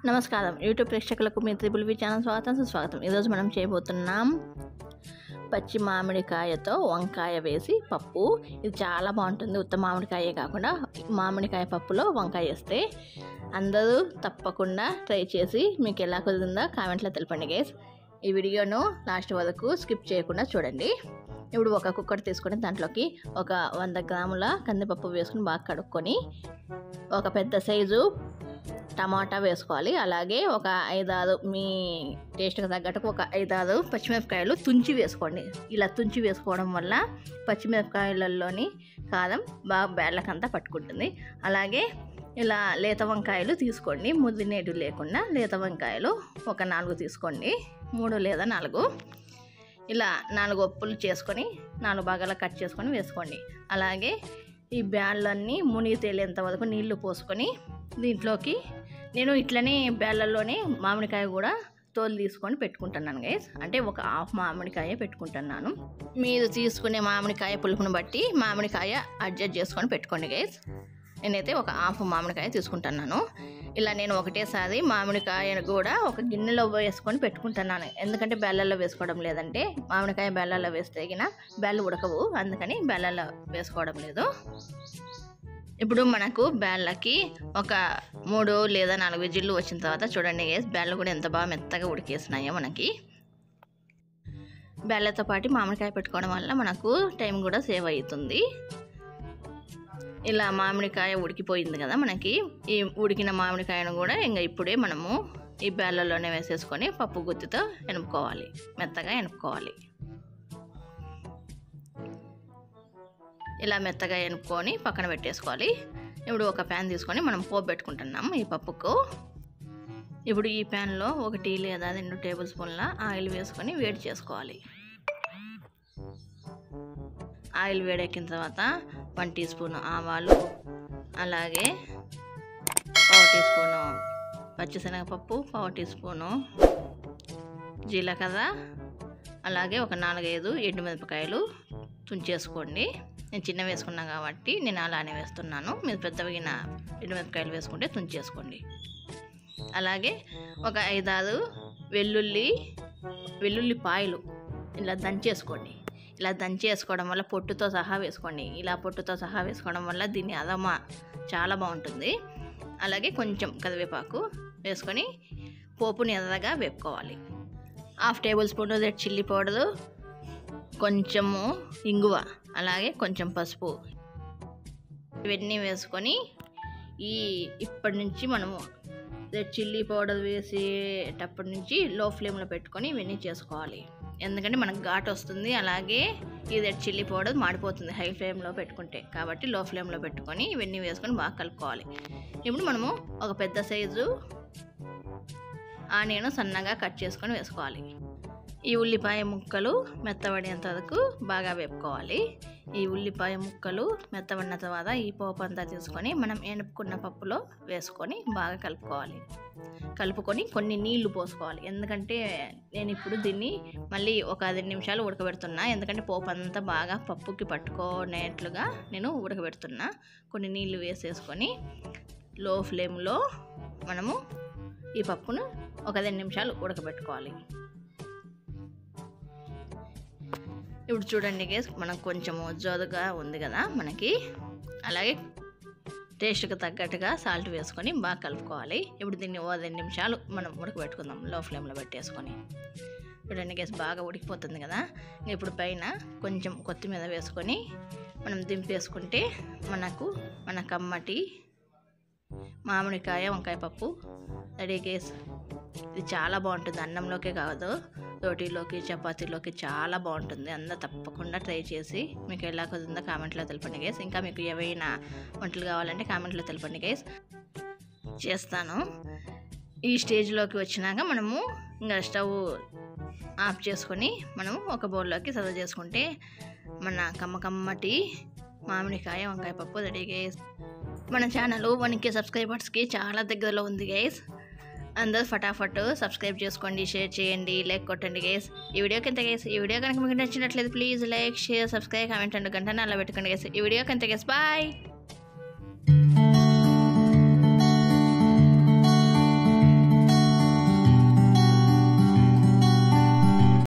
నమస్కారం యూట్యూబ్ ప్రేక్షకులకు మీ త్రిబుల్ వి ఛానల్ స్వాగతం సుస్వాగతం. ఈరోజు మనం చేయబోతున్నాం పచ్చి మామిడికాయతో వంకాయ వేసి పప్పు. ఇది చాలా బాగుంటుంది. ఉత్త మామిడికాయే కాకుండా మామిడికాయ పప్పులో వంకాయ వేస్తే అందరూ తప్పకుండా ట్రై చేసి మీకు ఎలా కుదిరిందో కామెంట్లో తెలపండి గైస్. ఈ వీడియోను లాస్ట్ వరకు స్కిప్ చేయకుండా చూడండి. ఇప్పుడు ఒక కుక్కర్ తీసుకొని దాంట్లోకి ఒక 100 గ్రాముల కందిపప్పు వేసుకుని బాగా కడుక్కొని ఒక పెద్ద సైజు టమాటా వేసుకోవాలి. అలాగే ఒక 5-6 మీ టేస్ట్కి తగ్గట్టుకు ఒక 5-6 పచ్చిమిరపకాయలు తుంచి వేసుకోండి. ఇలా తుంచి వేసుకోవడం వల్ల పచ్చిమిరపకాయలలోని కారం బాగా బేళ్ళకంతా పట్టుకుంటుంది. అలాగే ఇలా లేత వంకాయలు తీసుకోండి, ముద్దినేటు లేకుండా లేత వంకాయలు ఒక 4 తీసుకోండి, 3 లేదా 4. ఇలా 4 ఒప్పులు చేసుకొని 4 భాగాలు కట్ చేసుకొని వేసుకోండి. అలాగే ఈ బ్యాళ్ళన్నీ మునిగి తేలేంత వరకు నీళ్లు పోసుకొని దీంట్లోకి నేను ఇట్లనే బ్యాళ్ళల్లోనే మామిడికాయ కూడా తోలు తీసుకొని పెట్టుకుంటున్నాను గైస్. అంటే ఒక హాఫ్ మామిడికాయ పెట్టుకుంటున్నాను. మీరు తీసుకునే మామిడికాయ పులుపుని బట్టి మామిడికాయ అడ్జస్ట్ చేసుకొని పెట్టుకోండి గైస్. నేనైతే ఒక హాఫ్ మామిడికాయ తీసుకుంటున్నాను. ఇలా నేను ఒకటేసారి మామిడికాయను కూడా ఒక గిన్నెలో వేసుకొని పెట్టుకుంటున్నాను. ఎందుకంటే బెల్లలో వేసుకోవడం లేదంటే మామిడికాయ బెల్లలో వేస్తే గిన బెల్లు ఉడకవు, అందుకని బెల్లలో వేసుకోవడం లేదు. ఇప్పుడు మనకు బెల్లకి ఒక 3 లేదా 4 విజిల్లు వచ్చిన తర్వాత చూడండి గైస్, బెల్లు కూడా ఎంత బాగా మెత్తగా ఉడికేసినాయో మనకి. బెల్లతో పాటు మామిడికాయ పెట్టుకోవడం వల్ల మనకు టైం కూడా సేవ్ అవుతుంది. ఇలా మామిడికాయ ఉడికిపోయింది కదా మనకి. ఈ ఉడికిన మామిడికాయను కూడా ఇంకా ఇప్పుడే మనము ఈ బెల్లలోనే వేసేసుకొని పప్పు గుత్తితో ఎనుపుకోవాలి, మెత్తగా ఎనుపుకోవాలి. ఇలా మెత్తగా ఎనుపుకొని పక్కన పెట్టేసుకోవాలి. ఇప్పుడు ఒక ప్యాన్ తీసుకొని మనం పోపు పెట్టుకుంటున్నాము ఈ పప్పుకు. ఇప్పుడు ఈ ప్యాన్లో 1 లేదా 2 టేబుల్ స్పూన్ల ఆయిల్ వేసుకొని వేడి చేసుకోవాలి. ఆయిల్ వేడెక్కిన తర్వాత 1 టీ స్పూన్ ఆవాలు, అలాగే 1 టీ స్పూను పచ్చిశనగపప్పు, 1 టీ స్పూను జీలకర్ర, అలాగే ఒక 4-5 ఎండుమిరపకాయలు తుంచేసుకోండి. నేను చిన్న వేసుకున్నాను కాబట్టి నేను అలానే వేస్తున్నాను. మీరు పెద్దవిగిన ఎండుమిరపకాయలు వేసుకుంటే తుంచేసుకోండి. అలాగే ఒక 5-6 వెల్లుల్లిపాయలు ఇలా దంచేసుకోండి. ఇలా దంచేసుకోవడం వల్ల పొట్టుతో సహా వేసుకోండి. ఇలా పొట్టుతో సహా వేసుకోవడం వల్ల దీని అదమ చాలా బాగుంటుంది. అలాగే కొంచెం కరివేపాకు వేసుకొని పోపుని ఎర్రగా వేపుకోవాలి. 1/2 table spoon red chilli powder, కొంచెము ఇంగువ, అలాగే కొంచెం పసుపు, ఇవన్నీ వేసుకొని ఇప్పటి నుంచి మనము రెడ్ చిల్లీ పౌడర్ వేసేటప్పటి నుంచి లో ఫ్లేమ్లో పెట్టుకొని ఇవన్నీ చేసుకోవాలి. ఎందుకంటే మనకు ఘాటు వస్తుంది. అలాగే ఈ రెడ్ చిల్లీ పౌడర్ మాడిపోతుంది హై ఫ్లేమ్లో పెట్టుకుంటే. కాబట్టి లో ఫ్లేమ్లో పెట్టుకొని ఇవన్నీ వేసుకొని బాగా కలుపుకోవాలి. ఇప్పుడు మనము ఒక పెద్ద సైజు ఆనియన్ సన్నగా కట్ చేసుకొని వేసుకోవాలి. ఈ ఉల్లిపాయ ముక్కలు మెత్తబడేంత వరకు బాగా వేపుకోవాలి. ఈ ఉల్లిపాయ ముక్కలు మెత్తబడిన తర్వాత ఈ పోపు అంతా తీసుకొని మనం ఎనుపుకున్న పప్పులో వేసుకొని బాగా కలుపుకోవాలి. కలుపుకొని కొన్ని నీళ్లు పోసుకోవాలి. ఎందుకంటే నేను ఇప్పుడు దీన్ని మళ్ళీ ఒక 10 నిమిషాలు ఉడకబెడుతున్నా. ఎందుకంటే పోపు అంతా బాగా పప్పుకి పట్టుకునేట్లుగా నేను ఉడకబెడుతున్నా. కొన్ని నీళ్లు వేసేసుకొని లో ఫ్లేమ్లో మనము ఈ పప్పును ఒక 10 నిమిషాలు ఉడకబెట్టుకోవాలి. ఇప్పుడు చూడండి గైస్, మనకు కొంచెము జోదుగా ఉంది కదా మనకి. అలాగే టేస్ట్కి తగ్గట్టుగా సాల్ట్ వేసుకొని బాగా కలుపుకోవాలి. ఇప్పుడు దీన్ని 10 నిమిషాలు మనం ఉడకబెట్టుకుందాం లో ఫ్లేమ్లో పెట్టేసుకొని. చూడండి గైస్, బాగా ఉడికిపోతుంది కదా. ఇప్పుడు పైన కొంచెం కొత్తిమీర వేసుకొని మనం దింపేసుకుంటే మన కమ్మటి మామిడికాయ వంకాయ పప్పు రెడీ గైస్. ఇది చాలా బాగుంటుంది. అన్నంలోకే కాదు, రోటీలోకి చపాతీలోకి చాలా బాగుంటుంది. అందరూ తప్పకుండా ట్రై చేసి మీకు ఎలా కుదిరిందో కామెంట్లో తెలపండి గైస్. ఇంకా మీకు ఏవైనా వంటలు కావాలంటే కామెంట్లో తెలపండి గైస్, చేస్తాను. ఈ స్టేజ్లోకి వచ్చినాక మనము ఇంకా స్టవ్ ఆఫ్ చేసుకొని మనము ఒక బౌల్లోకి సర్వ్ చేసుకుంటే మన కమ్మటి మామిడికాయ వంకాయ పప్పు రెడీ గైస్. మన ఛానల్ 1K సబ్స్క్రైబర్స్కి చాలా దగ్గరలో ఉంది గైస్. అందరూ ఫటాఫట్ సబ్స్క్రైబ్ చేసుకోండి, షేర్ చేయండి, లైక్ కొట్టండి గైస్. ఈ వీడియో కనుక మీకు నచ్చినట్లయితే please like, share, subscribe, comment and గంటను అలా పెట్టుకోండి గైస్. ఈ వీడియో కంతే గైస్, బాయ్.